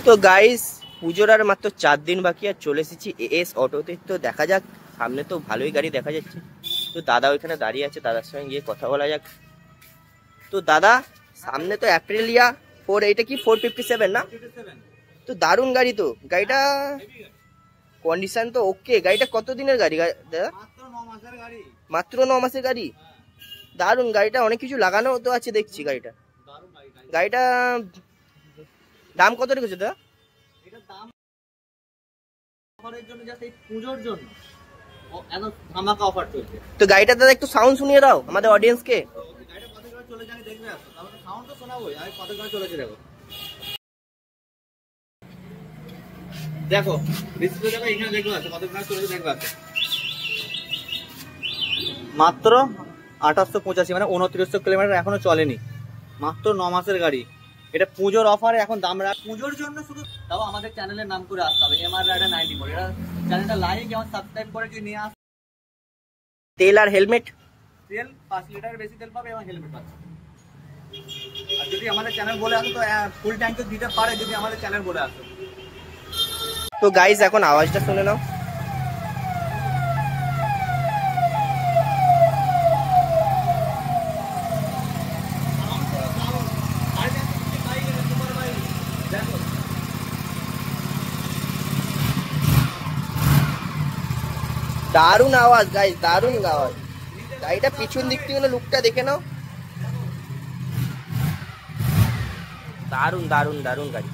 তো গাইস পুজোর আর মাত্র 4 দিন বাকি, আর চলে এসেছি এএস অটোতে। তো দেখা যাক, সামনে তো ভালোই গাড়ি দেখা যাচ্ছে। তো দাদা ওইখানে দাঁড়িয়ে আছে, দাদার সঙ্গে গিয়ে কথা বলা যাক। তো দাদা, সামনে তো অ্যাপ্রিলিয়া 4, এইটা কি 457 না? তো দারুণ গাড়ি, তো গাড়িটা কন্ডিশন তো ওকে। গাড়িটা কত দিনের গাড়ি দাদা? মাত্র 9 মাসের গাড়ি। দারুণ গাড়িটা, অনেক কিছু লাগানো তো আছে দেখছি গাড়িটা। গাড়িটা দাম কত রেখেছে দাদা? এটা দাম অফারের জন্য, জাস্ট এই পূজোর জন্য একদম ধামাকা অফার চলছে। তো গাড়িটা দাদা একটু সাউন্ড শুনিয়ে দাও আমাদের অডিয়েন্সকে। গাড়িটা কত করে চলে যায় দেখবে, আসো তাহলে সাউন্ড তো শোনাবোই। আর কত করে চলেছে দেখো, দেখো ডিসপ্লে দেখো, এখানে দেখবে আসো কত করে চলেছে দেখবে আসো। মাত্র 2885, মানে 2900 কিলোমিটার এখনো চলেনি, মাত্র 9 মাসের গাড়ি। এটা পুজোর অফারে এখন দাম রাখ, পুজোর জন্য শুধু। তাও আমাদের চ্যানেলের নাম করে আসতে হবে, এমআর রাইডার 94। এটা চ্যানেলটা লাইক এবং সাবস্ক্রাইব করে যদি নিয়ে আস। তেল আর হেলমেট, তেল 5 লিটারের বেশি তেল পাবে এবং হেলমেট পাবে। আর যদি আমাদের চ্যানেল বলে আসো তো ফুল ট্যাঙ্ক দিতে পারে, যদি আমাদের চ্যানেল বলে আসো। তো গাইস এখন আওয়াজটা শুনে নাও। দারুণ আওয়াজ গাইস, দারুণ আওয়াজ। গাড়িটা পিছন দিক থেকে লুকটা দেখে নাও, দারুণ দারুণ দারুণ গাড়ি।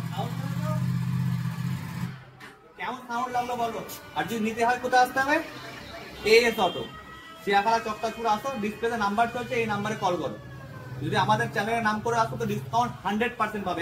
কেমন সাউন্ড লাগলো বলো? আর যদি নিতে হয় কোথায় আসতে হবে? এএস অটো, শিয়াখালা চক্কারপুর আসো, ডিসপ্লেতে নাম্বার চলছে, এই নাম্বারে কল করো। যদি আমাদের চ্যানেলের নাম করে আসো তো ডিসকাউন্ট 100% পাবে।